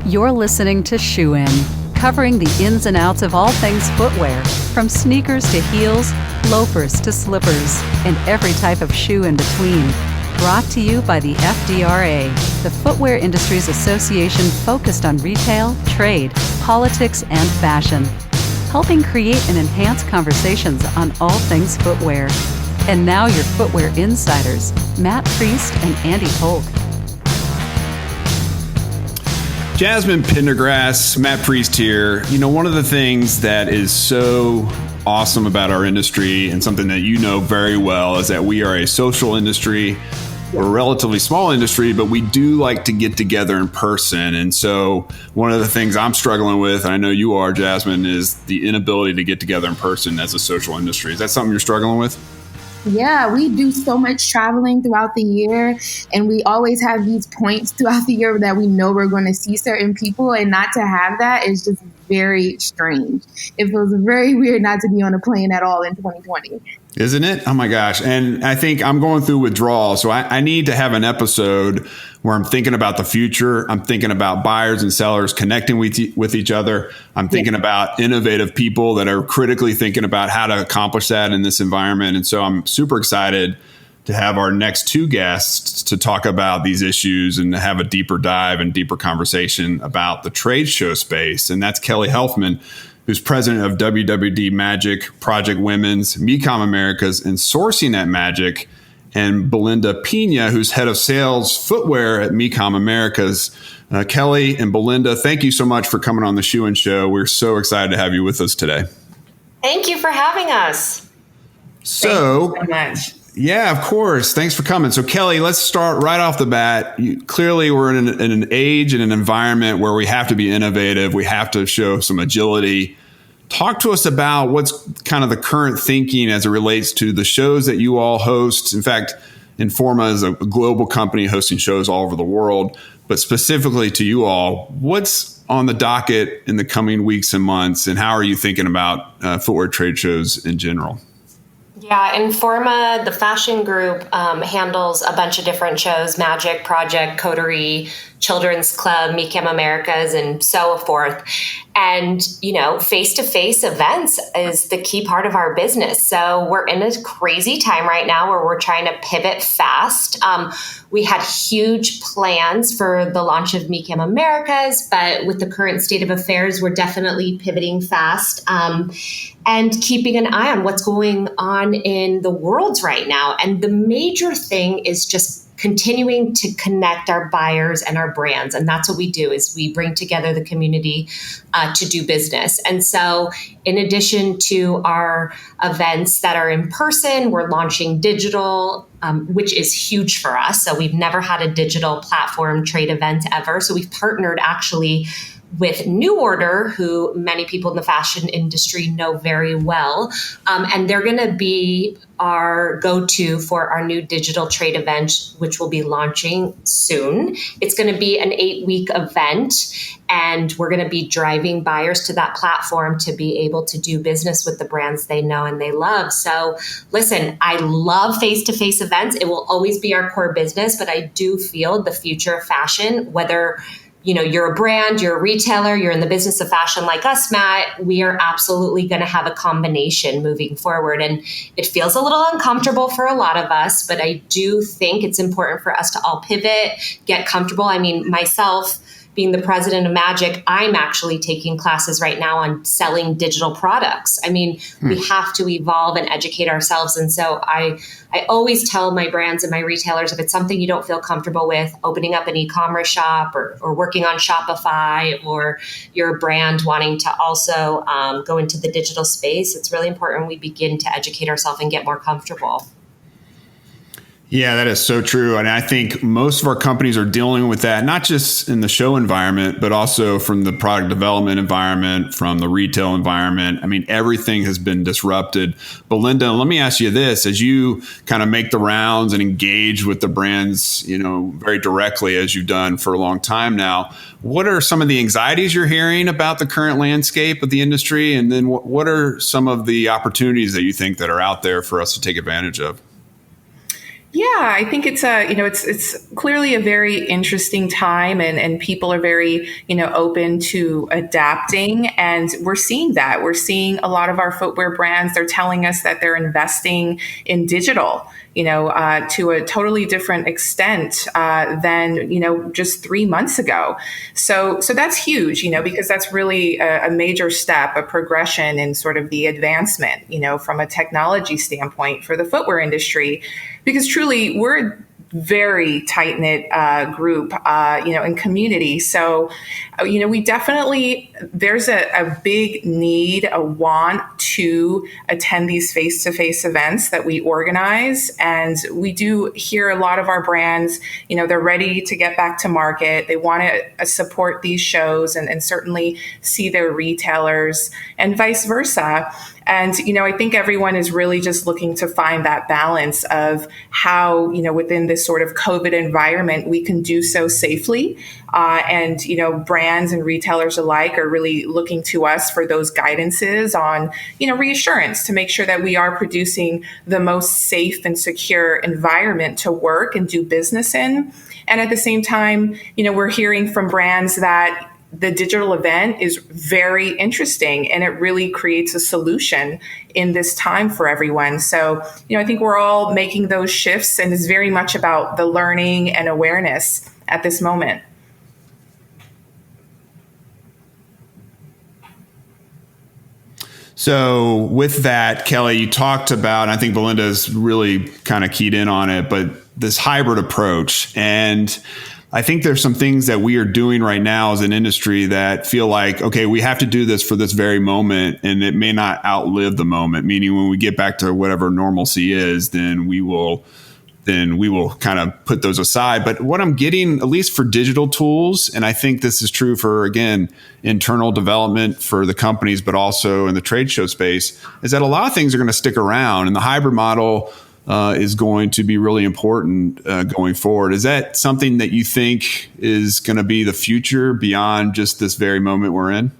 You're listening to Shoe In, covering the ins and outs of all things footwear, from sneakers to heels, loafers to slippers, and every type of shoe in between. Brought to you by the FDRA, the Footwear Industries Association focused on retail, trade, politics, and fashion, helping create and enhance conversations on all things footwear. And now your footwear insiders, Matt Priest and Andy Polk. Jasmine Pendergrass, Matt Priest here. You know, one of the things that is so awesome about our industry and something that you know very well is that we are a social industry. We're a relatively small industry, but we do like to get together in person. And so one of the things I'm struggling with, and I know you are, Jasmine, is the inability to get together in person as a social industry. Is that something you're struggling with? Yeah, we do so much traveling throughout the year, and we always have these points throughout the year that we know we're going to see certain people, and not to have that is just very strange. It feels very weird not to be on a plane at all in 2020. Isn't it? Oh my gosh. And I think I'm going through withdrawal. So I need to have an episode where I'm thinking about the future. I'm thinking about buyers and sellers connecting with each other. I'm thinking about innovative people that are critically thinking about how to accomplish that in this environment. And so I'm super excited to have our next two guests to talk about these issues and to have a deeper dive and deeper conversation about the trade show space. And that's Kelly Helfman, who's president of WWD Magic, Project Women's, MICAM Americas, and Sourcing at Magic, and Belinda Pina, who's head of sales footwear at MICAM Americas. Kelly and Belinda, thank you so much for coming on the Shoe In Show. We're so excited to have you with us today. Thank you for having us. So, thank you so much. Yeah, of course. Thanks for coming. So, Kelly, let's start right off the bat. Clearly, we're in an age and an environment where we have to be innovative. We have to show some agility. Talk to us about what's kind of the current thinking as it relates to the shows that you all host. In fact, Informa is a global company hosting shows all over the world. But specifically to you all, what's on the docket in the coming weeks and months, and how are you thinking about footwear trade shows in general? Yeah, Informa, the fashion group, handles a bunch of different shows: Magic, Project, Coterie, Children's Club, MICAM Americas, and so forth. And, you know, face-to-face events is the key part of our business. So we're in a crazy time right now where we're trying to pivot fast. We had huge plans for the launch of MICAM Americas, but with the current state of affairs, we're definitely pivoting fast and keeping an eye on what's going on in the world right now. And the major thing is just continuing to connect our buyers and our brands. And that's what we do, is we bring together the community to do business. And so in addition to our events that are in person, we're launching digital, which is huge for us. So we've never had a digital platform trade event ever. So we've partnered actually with New Order, who many people in the fashion industry know very well. And they're going to be our go-to for our new digital trade event, which will be launching soon. It's going to be an 8-week event, and we're going to be driving buyers to that platform to be able to do business with the brands they know and they love. So listen, I love face-to-face events. It will always be our core business, but I do feel the future of fashion, whether you're a brand, you're a retailer, you're in the business of fashion like us, Matt, we are absolutely going to have a combination moving forward. And it feels a little uncomfortable for a lot of us, but I do think it's important for us to all pivot, get comfortable. I mean, myself, being the president of Magic, I'm actually taking classes right now on selling digital products. I mean, we have to evolve and educate ourselves. And so I always tell my brands and my retailers, if it's something you don't feel comfortable with, opening up an e-commerce shop or working on Shopify, or your brand wanting to also go into the digital space, it's really important we begin to educate ourselves and get more comfortable. Yeah, that is so true. And I think most of our companies are dealing with that, not just in the show environment, but also from the product development environment, from the retail environment. I mean, everything has been disrupted. Belinda, let me ask you this. As you kind of make the rounds and engage with the brands, very directly, as you've done for a long time now, what are some of the anxieties you're hearing about the current landscape of the industry? And then what are some of the opportunities that you think that are out there for us to take advantage of? Yeah, I think it's it's clearly a very interesting time, and people are very, open to adapting. And we're seeing that. We're seeing a lot of our footwear brands, they're telling us that they're investing in digital, to a totally different extent than, just 3 months ago. So that's huge, because that's really a major step, a progression in sort of the advancement, from a technology standpoint for the footwear industry. Because truly, we're a very tight knit group, and community. So, we definitely, there's a big need, a want to attend these face to face events that we organize. And we do hear a lot of our brands, they're ready to get back to market. They want to support these shows and certainly see their retailers and vice versa. And, I think everyone is really just looking to find that balance of how, within this sort of COVID environment, we can do so safely. And, brands and retailers alike are really looking to us for those guidances on, reassurance to make sure that we are producing the most safe and secure environment to work and do business in. And at the same time, we're hearing from brands that the digital event is very interesting and it really creates a solution in this time for everyone. So, I think we're all making those shifts, and it's very much about the learning and awareness at this moment. So with that, Kelly, you talked about, and I think Belinda's really kind of keyed in on it, but this hybrid approach. And I think there's some things that we are doing right now as an industry that feel like, okay, we have to do this for this very moment, and it may not outlive the moment, meaning when we get back to whatever normalcy is, then we will kind of put those aside. But what I'm getting, at least for digital tools, and I think this is true for, again, internal development for the companies, but also in the trade show space, is that a lot of things are going to stick around, and the hybrid model is going to be really important going forward. Is that something that you think is going to be the future beyond just this very moment we're in?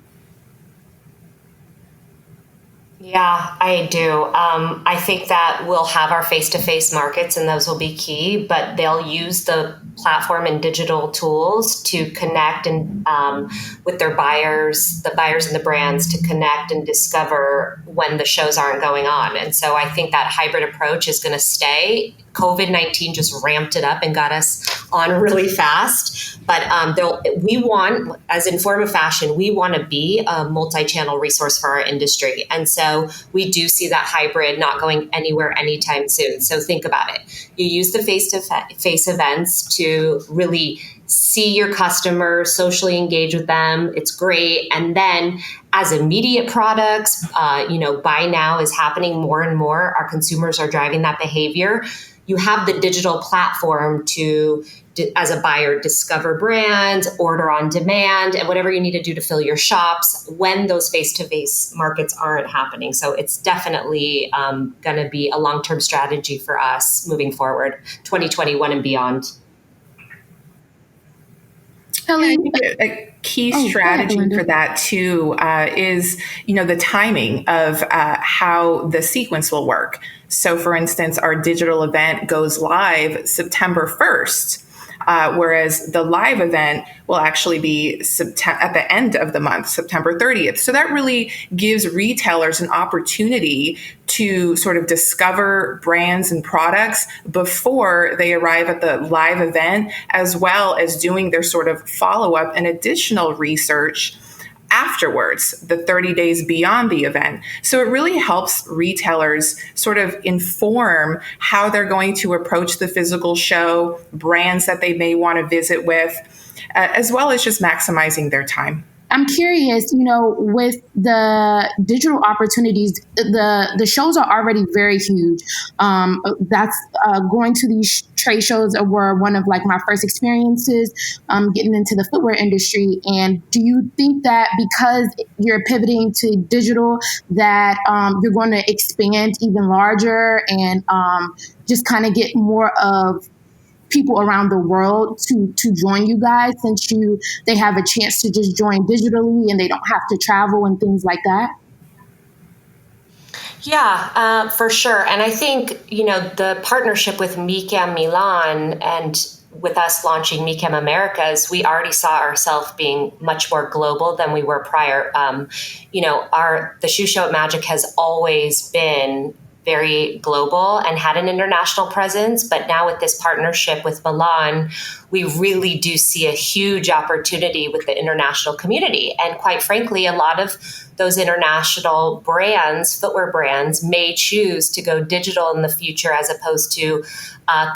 Yeah, I do. I think that we'll have our face-to-face markets, and those will be key, but they'll use the platform and digital tools to connect and with their buyers, the buyers and the brands, to connect and discover when the shows aren't going on. And so I think that hybrid approach is going to stay. COVID-19 just ramped it up and got us on really fast. But we want, as Informa Fashion, we want to be a multi-channel resource for our industry. And so we do see that hybrid not going anywhere anytime soon. So think about it. You use the face-to-face events to really see your customers, socially engage with them. It's great. And then as immediate products, buy now is happening more and more. Our consumers are driving that behavior. You have the digital platform to, as a buyer, discover brands, order on demand, and whatever you need to do to fill your shops when those face-to-face markets aren't happening. So it's definitely going to be a long-term strategy for us moving forward, 2021 and beyond. I think a key strategy for that too is, the timing of how the sequence will work. So, for instance, our digital event goes live September 1st. Whereas the live event will actually be at the end of the month, September 30th. So that really gives retailers an opportunity to sort of discover brands and products before they arrive at the live event, as well as doing their sort of follow-up and additional research afterwards, the 30 days beyond the event. So it really helps retailers sort of inform how they're going to approach the physical show, brands that they may want to visit with, as well as just maximizing their time. I'm curious, with the digital opportunities, the shows are already very huge. That's going to these trade shows were one of my first experiences getting into the footwear industry. And do you think that because you're pivoting to digital that you're going to expand even larger and just kind of get more of people around the world to join you guys, since they have a chance to just join digitally and they don't have to travel and things like that? Yeah, for sure. And I think, the partnership with MICAM Milan and with us launching MICAM Americas, we already saw ourselves being much more global than we were prior. The shoe show at Magic has always been very global and had an international presence. But now with this partnership with Milan, we really do see a huge opportunity with the international community. And quite frankly, a lot of those international brands, footwear brands, may choose to go digital in the future as opposed to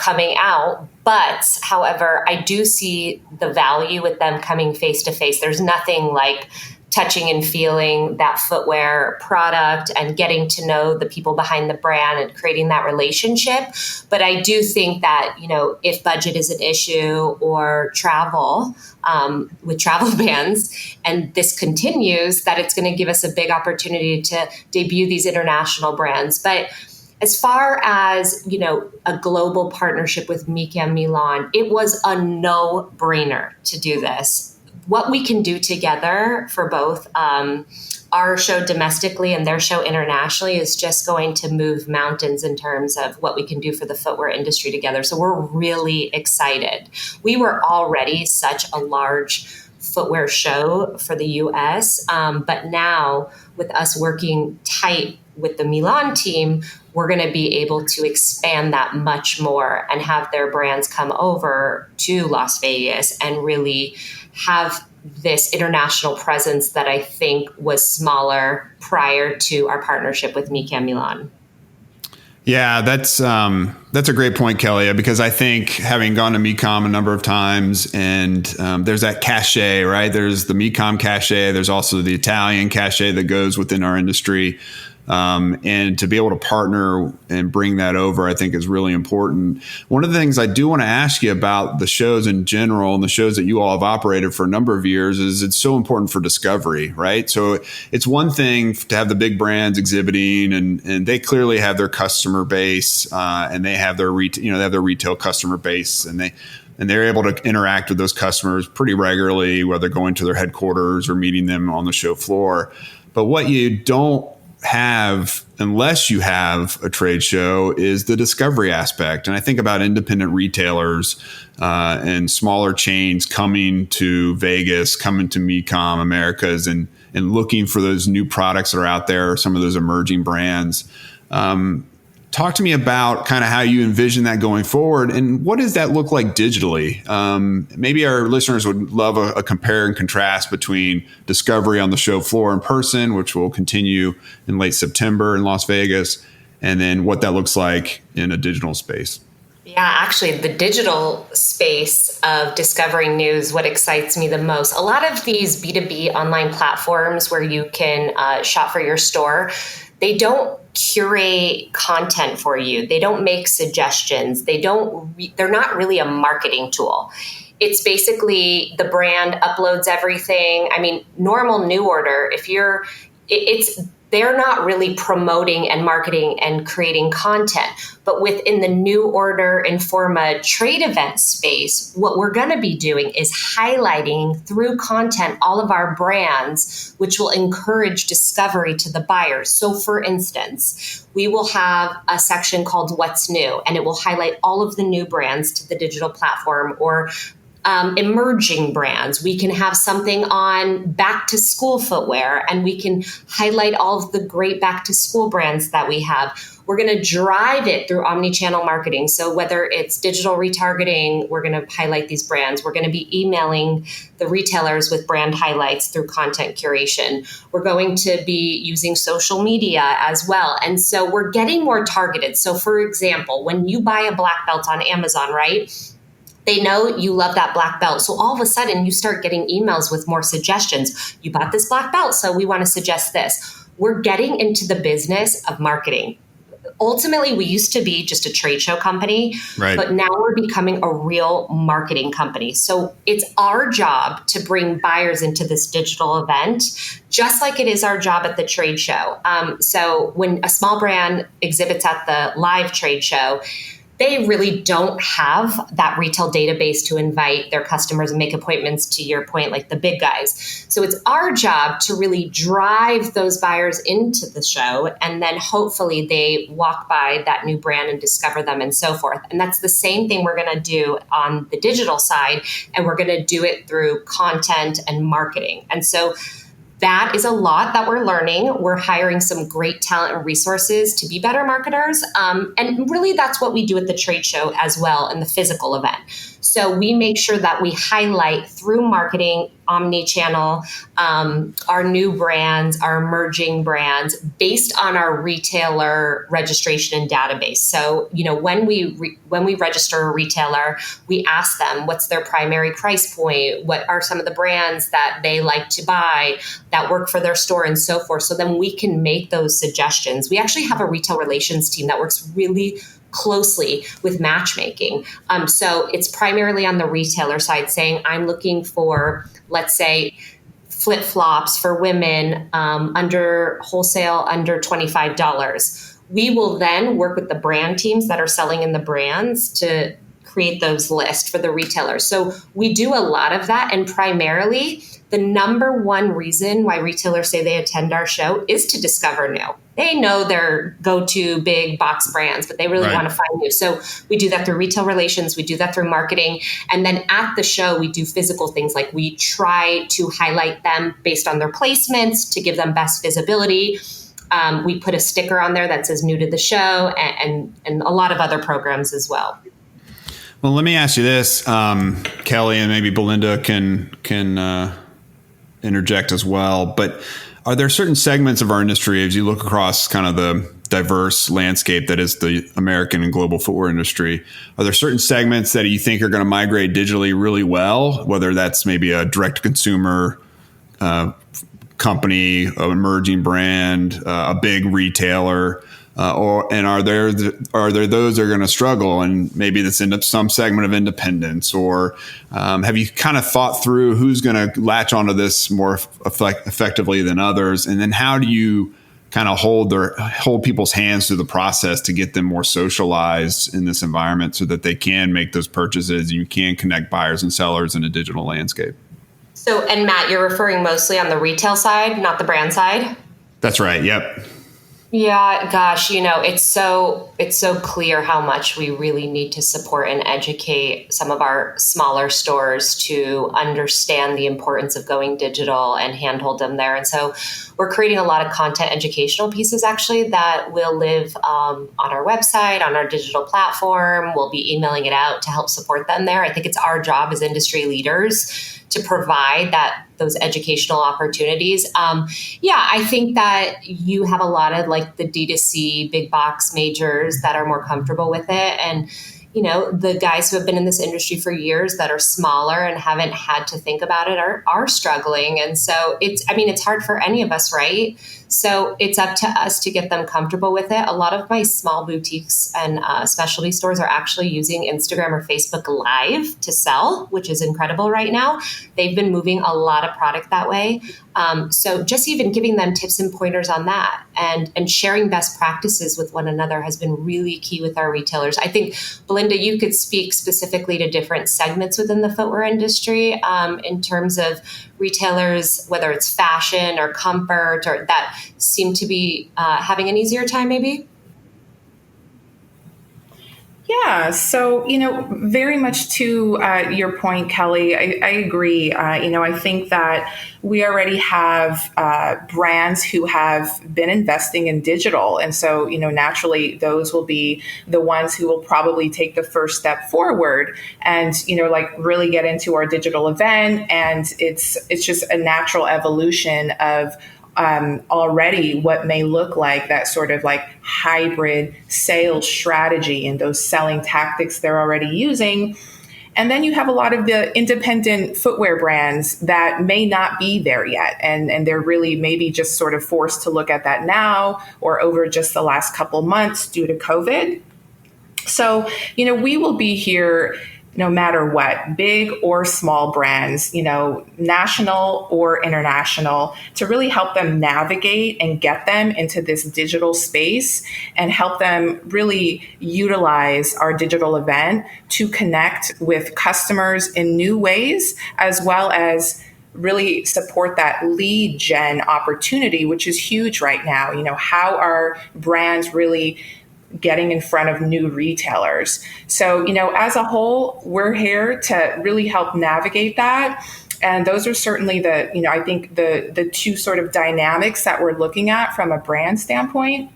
coming out. But however, I do see the value with them coming face to face. There's nothing like touching and feeling that footwear product and getting to know the people behind the brand and creating that relationship. But I do think that, if budget is an issue or travel, with travel bans, and this continues, that it's going to give us a big opportunity to debut these international brands. But as far as, a global partnership with MICAM Milan, it was a no-brainer to do this. What we can do together for both our show domestically and their show internationally is just going to move mountains in terms of what we can do for the footwear industry together. So we're really excited. We were already such a large footwear show for the US, but now with us working tight with the Milan team, we're going to be able to expand that much more and have their brands come over to Las Vegas and really have this international presence that I think was smaller prior to our partnership with MICAM Milan. Yeah, that's a great point, Kelly, because I think having gone to MICAM a number of times and there's that cachet, right? There's the MICAM cachet. There's also the Italian cachet that goes within our industry. And to be able to partner and bring that over, I think is really important. One of the things I do want to ask you about the shows in general and the shows that you all have operated for a number of years is it's so important for discovery, right? So it's one thing to have the big brands exhibiting and they clearly have their customer base and they have their retail customer base and they're able to interact with those customers pretty regularly, whether going to their headquarters or meeting them on the show floor. But what you don't have, unless you have a trade show, is the discovery aspect. And I think about independent retailers and smaller chains coming to Vegas, coming to MICAM Americas and looking for those new products that are out there, some of those emerging brands. Talk to me about kind of how you envision that going forward and what does that look like digitally? Maybe our listeners would love a compare and contrast between discovery on the show floor in person, which will continue in late September in Las Vegas, and then what that looks like in a digital space. Yeah, actually, the digital space of discovering news, what excites me the most. A lot of these B2B online platforms where you can shop for your store, they don't curate content for you. They don't make suggestions. They're not really a marketing tool. It's basically the brand uploads everything. I mean, normal new order, they're not really promoting and marketing and creating content. But within the new order Informa trade event space, what we're going to be doing is highlighting through content all of our brands, which will encourage discovery to the buyers. So for instance, we will have a section called What's New, and it will highlight all of the new brands to the digital platform or emerging brands. We can have something on back to school footwear, and we can highlight all of the great back to school brands that we have. We're going to drive it through omni-channel marketing. So whether it's digital retargeting, we're going to highlight these brands. We're going to be emailing the retailers with brand highlights through content curation. We're going to be using social media as well. And so we're getting more targeted. So for example, when you buy a black belt on Amazon, right? They know you love that black belt. So all of a sudden you start getting emails with more suggestions. You bought this black belt, so we want to suggest this. We're getting into the business of marketing. Ultimately, we used to be just a trade show company, right, but now we're becoming a real marketing company. So it's our job to bring buyers into this digital event, just like it is our job at the trade show. So when a small brand exhibits at the live trade show, they really don't have that retail database to invite their customers and make appointments, to your point, like the big guys. So it's our job to really drive those buyers into the show, and then hopefully they walk by that new brand and discover them and so forth. And that's the same thing we're going to do on the digital side, and we're going to do it through content and marketing. And so that is a lot that we're learning. We're hiring some great talent and resources to be better marketers. And really, that's what we do at the trade show as well in the physical event. So we make sure that we highlight through marketing, omni-channel, our new brands, our emerging brands based on our retailer registration and database. So, when we register a retailer, we ask them what's their primary price point, what are some of the brands that they like to buy that work for their store and so forth. So then we can make those suggestions. We actually have a retail relations team that works really closely with matchmaking. So it's primarily on the retailer side saying, I'm looking for, let's say, flip-flops for women under wholesale under $25. We will then work with the brand teams that are selling in the brands to create those lists for the retailers. So we do a lot of that. And primarily, the number one reason why retailers say they attend our show is to discover new. They know their go-to big box brands, but they really want to find new. So we do that through retail relations. We do that through marketing. And then at the show, we do physical things like we try to highlight them based on their placements to give them best visibility. We put a sticker on there that says new to the show, and a lot of other programs as well. Well, let me ask you this, Kelly, and maybe Belinda can interject as well. But are there certain segments of our industry, as you look across kind of the diverse landscape that is the American and global footwear industry, are there certain segments that you think are going to migrate digitally really well, whether that's maybe a direct-to-consumer company, an emerging brand, a big retailer, and are there those that are going to struggle, and maybe that's in some segment of independence, or have you kind of thought through who's going to latch onto this more effectively than others, and then how do you kind of hold people's hands through the process to get them more socialized in this environment so that they can make those purchases and you can connect buyers and sellers in a digital landscape? So, and Matt, you're referring mostly on the retail side, not the brand side? That's right. Yep. Yeah, gosh, it's so clear how much we really need to support and educate some of our smaller stores to understand the importance of going digital and handhold them there. And so we're creating a lot of content educational pieces actually that will live on our website, on our digital platform. We'll be emailing it out to help support them there. I think it's our job as industry leaders to provide those educational opportunities. I think that you have a lot of like the D2C big box majors that are more comfortable with it. And, the guys who have been in this industry for years that are smaller and haven't had to think about it are struggling. And so it's hard for any of us, right? So it's up to us to get them comfortable with it. A lot of my small boutiques and specialty stores are actually using Instagram or Facebook Live to sell, which is incredible right now. They've been moving a lot of product that way. So just even giving them tips and pointers on that and sharing best practices with one another has been really key with our retailers. I think, Belinda, you could speak specifically to different segments within the footwear industry in terms of retailers, whether it's fashion or comfort, or that seem to be having an easier time maybe? Yeah, so, very much to your point, Kelly, I agree. I think that we already have brands who have been investing in digital. And so, naturally, those will be the ones who will probably take the first step forward and, really get into our digital event. And it's just a natural evolution of already what may look like that sort of like hybrid sales strategy and those selling tactics they're already using. And then you have a lot of the independent footwear brands that may not be there yet. And they're really maybe just sort of forced to look at that now or over just the last couple months due to COVID. So, we will be here no matter what, big or small brands, national or international, to really help them navigate and get them into this digital space and help them really utilize our digital event to connect with customers in new ways, as well as really support that lead gen opportunity, which is huge right now. How are brands really getting in front of new retailers? So, as a whole, we're here to really help navigate that. And those are certainly I think the two sort of dynamics that we're looking at from a brand standpoint.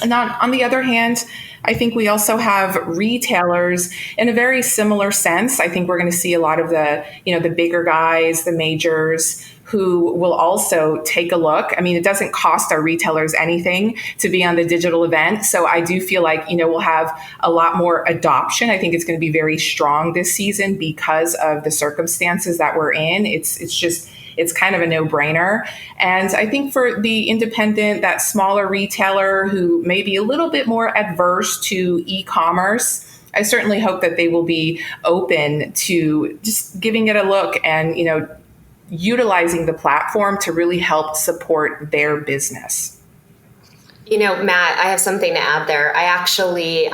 And on the other hand, I think we also have retailers in a very similar sense. I think we're going to see a lot of the bigger guys, the majors, who will also take a look. I mean, it doesn't cost our retailers anything to be on the digital event. So I do feel like, we'll have a lot more adoption. I think it's going to be very strong this season because of the circumstances that we're in. It's kind of a no-brainer. And I think for the independent, that smaller retailer who may be a little bit more adverse to e-commerce, I certainly hope that they will be open to just giving it a look and, utilizing the platform to really help support their business. Matt, I have something to add there. I actually,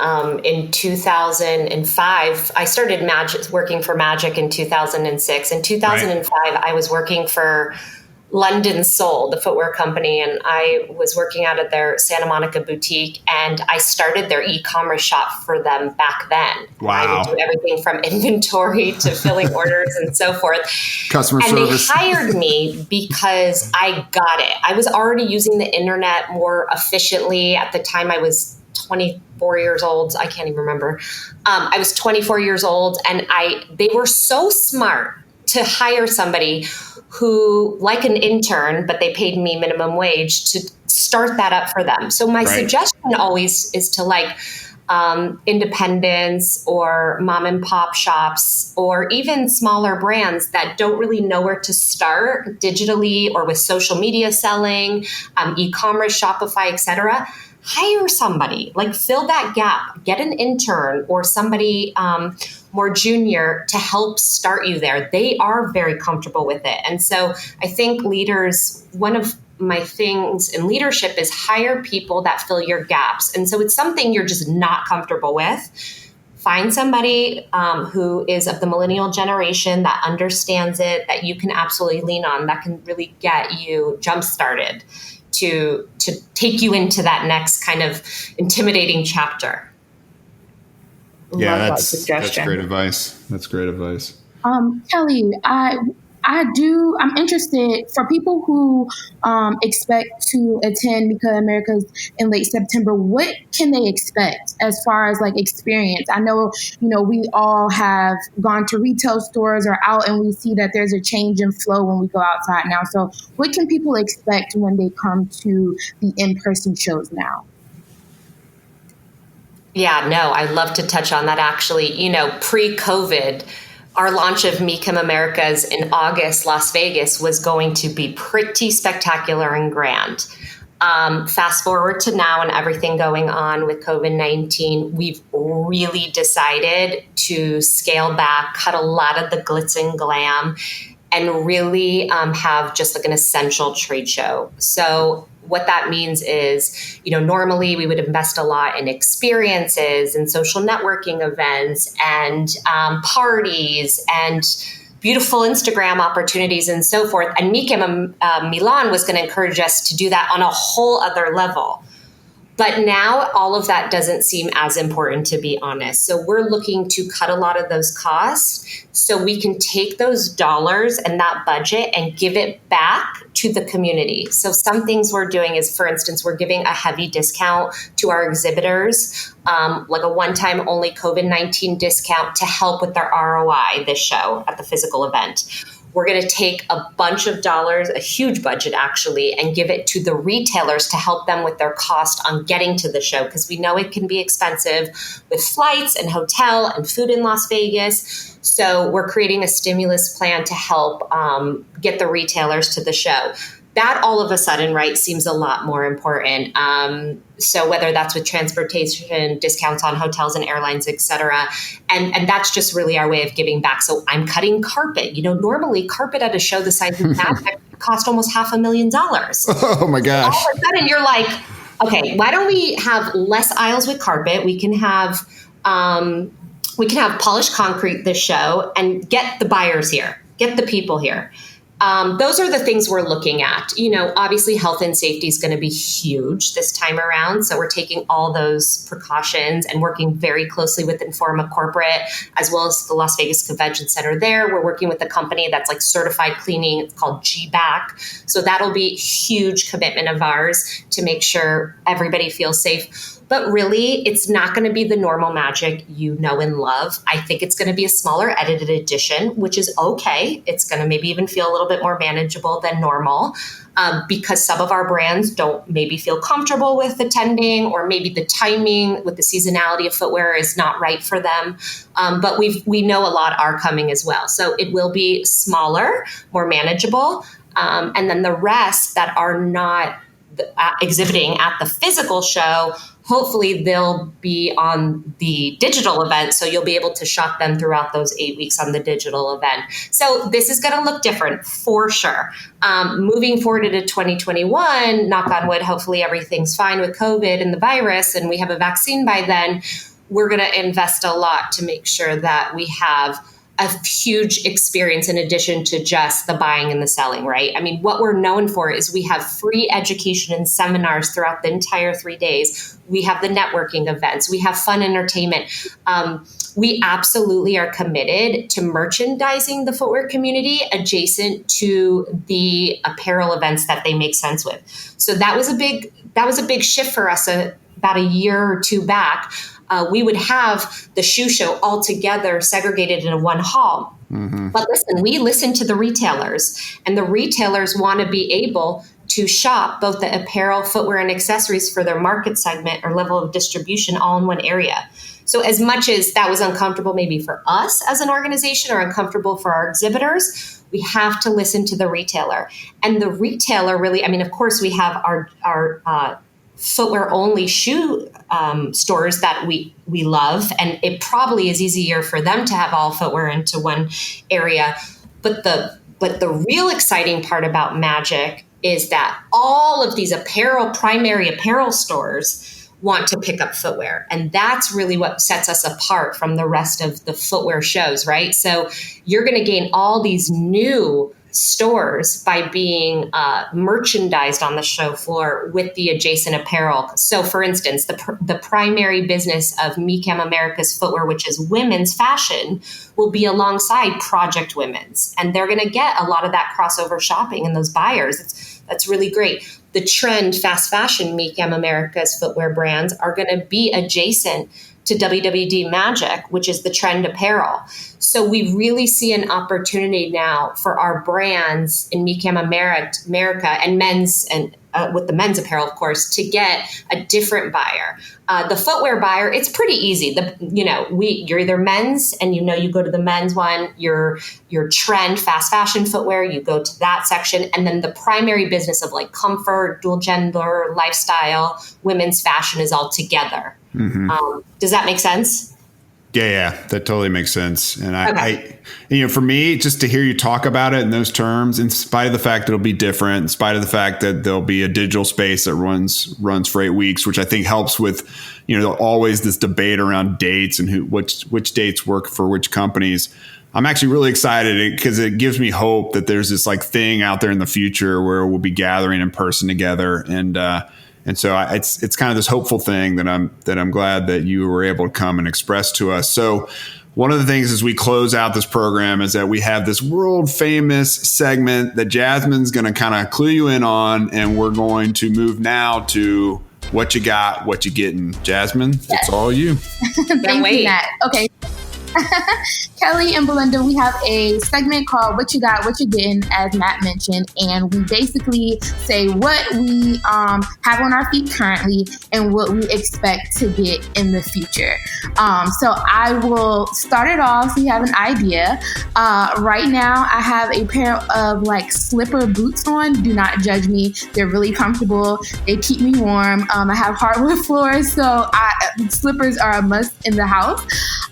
in 2005, I started working for Magic in 2006. In 2005, right. I was working for London Soul, the footwear company, and I was working out at their Santa Monica boutique, and I started their e-commerce shop for them back then. Wow. I would do everything from inventory to filling orders and so forth. Customer service. They hired me because I got it. I was already using the internet more efficiently. At the time, I was 24 years old. I can't even remember. I was 24 years old, and they were so smart to hire somebody who, like an intern, but they paid me minimum wage to start that up for them. So my suggestion always is to independents or mom and pop shops or even smaller brands that don't really know where to start digitally or with social media selling, e-commerce, Shopify, etc. Hire somebody, fill that gap, get an intern or somebody more junior to help start you there. They are very comfortable with it. And so I think leaders, one of my things in leadership is hire people that fill your gaps. And so it's something you're just not comfortable with. Find somebody who is of the millennial generation that understands it, that you can absolutely lean on, that can really get you jump-started to take you into that next kind of intimidating chapter. Yeah, that's great advice. That's great advice. Kelly, I'm interested for people who expect to attend MICAM Americas in late September. What can they expect as far as experience? I know, we all have gone to retail stores or out and we see that there's a change in flow when we go outside now. So what can people expect when they come to the in-person shows now? Yeah, no, I'd love to touch on that actually. Pre-COVID, our launch of MICAM Americas in August, Las Vegas, was going to be pretty spectacular and grand. Fast forward to now and everything going on with COVID-19, we've really decided to scale back, cut a lot of the glitz and glam, and really have just an essential trade show. So what that means is, normally we would invest a lot in experiences and social networking events and parties and beautiful Instagram opportunities and so forth. And MICAM Milan was going to encourage us to do that on a whole other level. But now all of that doesn't seem as important, to be honest. So we're looking to cut a lot of those costs so we can take those dollars and that budget and give it back to the community. So some things we're doing is, for instance, we're giving a heavy discount to our exhibitors, like a one-time only COVID-19 discount to help with their ROI this show at the physical event. We're going to take a bunch of dollars, a huge budget actually, and give it to the retailers to help them with their cost on getting to the show, because we know it can be expensive with flights and hotel and food in Las Vegas. So we're creating a stimulus plan to help get the retailers to the show. that all of a sudden, right, seems a lot more important. So whether that's with transportation, discounts on hotels and airlines, et cetera. And that's just really our way of giving back. So I'm cutting carpet. Normally carpet at a show the size of that cost almost $500,000. Oh my gosh. All of a sudden you're like, okay, why don't we have less aisles with carpet? We can have polished concrete this show and get the buyers here, get the people here. Those are the things we're looking at. Obviously health and safety is going to be huge this time around. So we're taking all those precautions and working very closely with Informa Corporate, as well as the Las Vegas Convention Center there. We're working with a company that's like certified cleaning. It's called GBAC. So that'll be a huge commitment of ours to make sure everybody feels safe. But really, it's not going to be the normal magic you know and love. I think it's going to be a smaller edited edition, which is okay. It's going to maybe even feel a little bit more manageable than normal because some of our brands don't maybe feel comfortable with attending, or maybe the timing with the seasonality of footwear is not right for them. But we know a lot are coming as well. So it will be smaller, more manageable. And then the rest that are not exhibiting at the physical show, hopefully they'll be on the digital event. So you'll be able to shop them throughout those 8 weeks on the digital event. So this is going to look different for sure. Moving forward into 2021, knock on wood, hopefully everything's fine with COVID and the virus and we have a vaccine by then. We're going to invest a lot to make sure that we have a huge experience in addition to just the buying and the selling, right? I mean, what we're known for is we have free education and seminars throughout the entire 3 days. We have the networking events. We have fun entertainment. We absolutely are committed to merchandising the footwear community adjacent to the apparel events that they make sense with. So that was a big shift for us about a year or two back. We would have the shoe show all together segregated in one hall. Mm-hmm. But listen, we listen to the retailers, and the retailers want to be able to shop both the apparel, footwear, and accessories for their market segment or level of distribution all in one area. So as much as that was uncomfortable maybe for us as an organization or uncomfortable for our exhibitors, we have to listen to the retailer. And the retailer really, I mean, of course, we have our footwear only shoe stores that we love, and it probably is easier for them to have all footwear into one area. But the real exciting part about Magic is that all of these primary apparel stores want to pick up footwear, and that's really what sets us apart from the rest of the footwear shows, right? So you're going to gain all these new stores by being merchandised on the show floor with the adjacent apparel. So for instance, the primary business of MICAM Americas footwear, which is women's fashion, will be alongside Project Women's. And they're going to get a lot of that crossover shopping and those buyers. That's really great. The trend fast fashion MICAM Americas footwear brands are going to be adjacent to WWD Magic, which is the trend apparel. So we really see an opportunity now for our brands in MICAM America and men's, and with the men's apparel, of course, to get a different buyer. The footwear buyer, it's pretty easy. You're either men's, and you go to the men's one. Your trend fast fashion footwear, you go to that section, and then the primary business of like comfort, dual gender, lifestyle, women's fashion is all together. Mm-hmm. Does that make sense? Yeah, that totally makes sense. And I, for me, just to hear you talk about it in those terms, in spite of the fact that it'll be different, in spite of the fact that there'll be a digital space that runs for 8 weeks, which I think helps with, always this debate around dates and which dates work for which companies. I'm actually really excited because it gives me hope that there's this like thing out there in the future where we'll be gathering in person together. And so it's kind of this hopeful thing that I'm glad that you were able to come and express to us. So one of the things as we close out this program is that we have this world famous segment that Jasmine's going to kind of clue you in on, and we're going to move now to what you got, what you getting. Jasmine, It's all you. Thank you, Matt. Okay. Kelly and Belinda, we have a segment called What You Got, What You Getting, as Matt mentioned. And we basically say what we have on our feet currently and what we expect to get in the future. So I will start it off so you have an idea. Right now, I have a pair of like slipper boots on. Do not judge me. They're really comfortable. They keep me warm. I have hardwood floors, so slippers are a must in the house.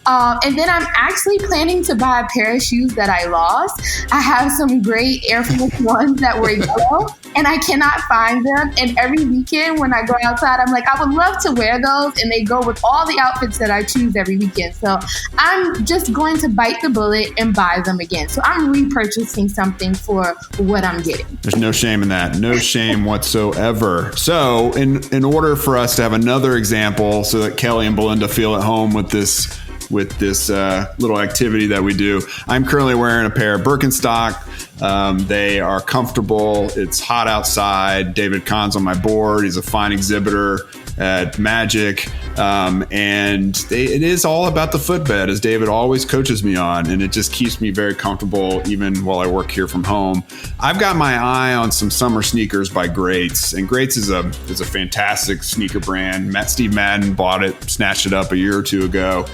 And then I'm actually planning to buy a pair of shoes that I lost. I have some great Air Force Ones that were yellow, and I cannot find them. And every weekend when I go outside, I'm like, I would love to wear those, and they go with all the outfits that I choose every weekend. So I'm just going to bite the bullet and buy them again. So I'm repurchasing something for what I'm getting. There's no shame in that. No shame whatsoever. So in order for us to have another example so that Kelly and Belinda feel at home with this little activity that we do, I'm currently wearing a pair of Birkenstock. They are comfortable. It's hot outside. David Kahn's on my board. He's a fine exhibitor at Magic. It is all about the footbed, as David always coaches me on, and it just keeps me very comfortable even while I work here from home. I've got my eye on some summer sneakers by Greats, and Greats is a fantastic sneaker brand. Steve Madden bought it, snatched it up a year or two ago.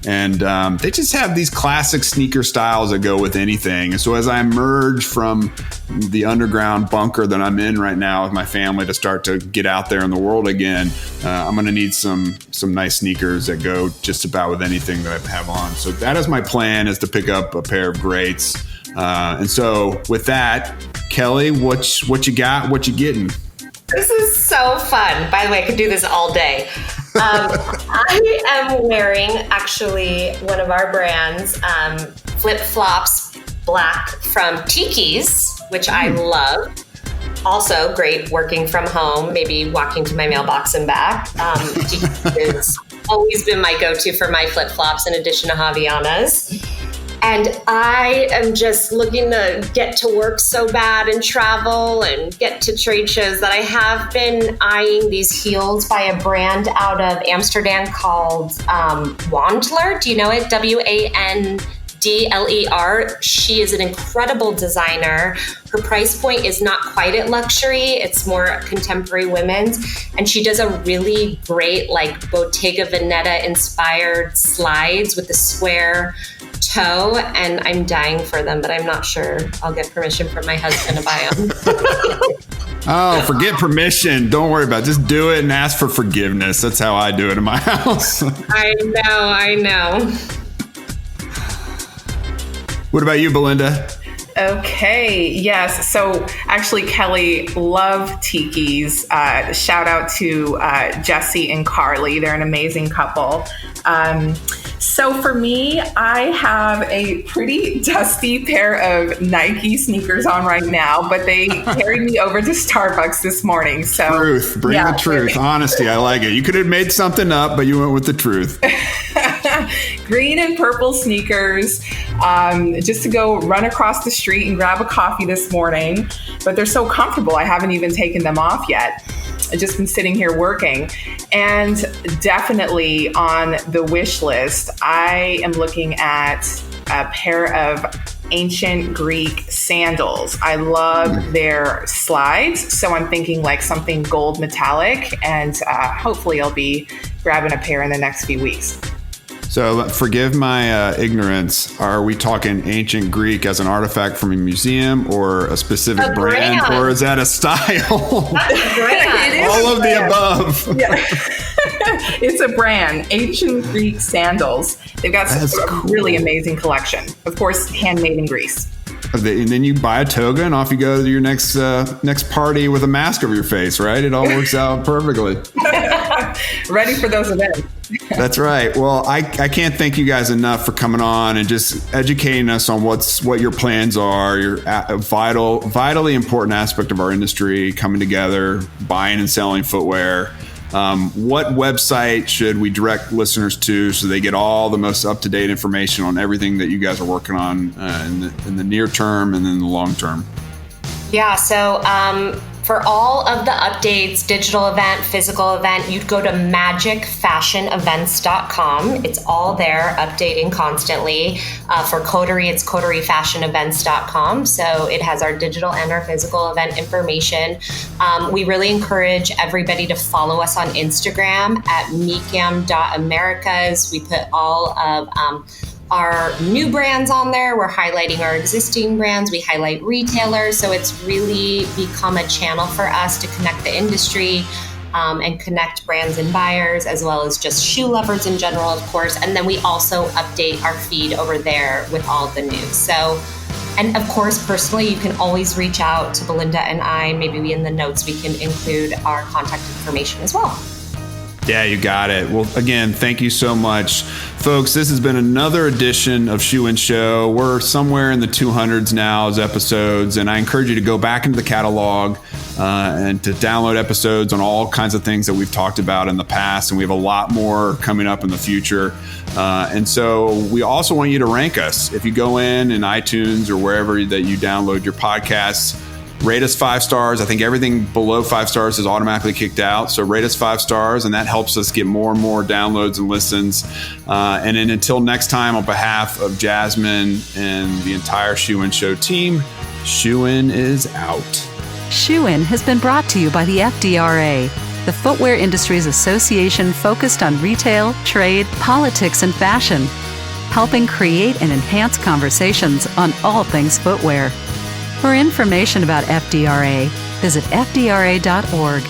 And they just have these classic sneaker styles that go with anything. And so as I emerge from the underground bunker that I'm in right now with my family to start to get out there in the world again, I'm going to need some nice sneakers that go just about with anything that I have on. So that is my plan, is to pick up a pair of Greats. And so with that, Kelly, what you got? What you getting? This is so fun. By the way, I could do this all day. I am wearing actually one of our brands, flip-flops black from Tiki's, which I love. Also great working from home, maybe walking to my mailbox and back. Tiki's has always been my go-to for my flip-flops in addition to Javianas. And I am just looking to get to work so bad and travel and get to trade shows that I have been eyeing these heels by a brand out of Amsterdam called Wandler. Do you know it? Wandler. She is an incredible designer. Her price point is not quite at luxury. It's more contemporary women's. And she does a really great like Bottega Veneta inspired slides with the square toe, and I'm dying for them, but I'm not sure I'll get permission from my husband to buy them. Oh, forget permission. Don't worry about it. Just do it and ask for forgiveness. That's how I do it in my house. I know. What about you, Belinda? Okay, yes. So actually, Kelly, love Tiki's. Shout out to Jesse and Carly. They're an amazing couple. So for me, I have a pretty dusty pair of Nike sneakers on right now, but they carried me over to Starbucks this morning. So truth, bring the truth, honesty. I like it. You could have made something up, but you went with the truth. Green and purple sneakers, just to go run across the street and grab a coffee this morning. But they're so comfortable. I haven't even taken them off yet. I've just been sitting here working. And definitely on the wish list, I am looking at a pair of ancient Greek sandals. I love their slides. So I'm thinking like something gold metallic, and hopefully I'll be grabbing a pair in the next few weeks. So forgive my ignorance. Are we talking ancient Greek as an artifact from a museum or a specific brand, or is that a style? That's a brand. All of the above. Yeah. It's a brand, Ancient Greek Sandals. They've got a really amazing collection. Of course, handmade in Greece. And then you buy a toga and off you go to your next party with a mask over your face, right? It all works out perfectly. Ready for those events. That's right. Well, I can't thank you guys enough for coming on and just educating us on what your plans are. You're a vitally important aspect of our industry, coming together, buying and selling footwear. What website should we direct listeners to so they get all the most up-to-date information on everything that you guys are working on in the near term and then the long term? Yeah, so For all of the updates, digital event, physical event, you'd go to magicfashionevents.com. It's all there, updating constantly. For Coterie, it's coteriefashionevents.com. So it has our digital and our physical event information. We really encourage everybody to follow us on Instagram at MICAM.Americas. We put all of our new brands on there. We're highlighting our existing brands. We highlight retailers. So it's really become a channel for us to connect the industry and connect brands and buyers, as well as just shoe lovers in general, of course. And then we also update our feed over there with all of the news. So, and of course, personally, you can always reach out to Belinda and I. Maybe in the notes, we can include our contact information as well. Yeah, you got it. Well, again, thank you so much. Folks, this has been another edition of Shoe and Show. We're somewhere in the 200s now as episodes, and I encourage you to go back into the catalog and to download episodes on all kinds of things that we've talked about in the past, and we have a lot more coming up in the future. And so we also want you to rank us. If you go in iTunes or wherever that you download your podcasts, rate us 5 stars. I think everything below 5 stars is automatically kicked out. So rate us 5 stars, and that helps us get more and more downloads and listens. And then until next time, on behalf of Jasmine and the entire Shoe and Show team, Shoe-In is out. Shoe-In has been brought to you by the FDRA, the Footwear Industries Association focused on retail, trade, politics, and fashion, helping create and enhance conversations on all things footwear. For information about FDRA, visit fdra.org.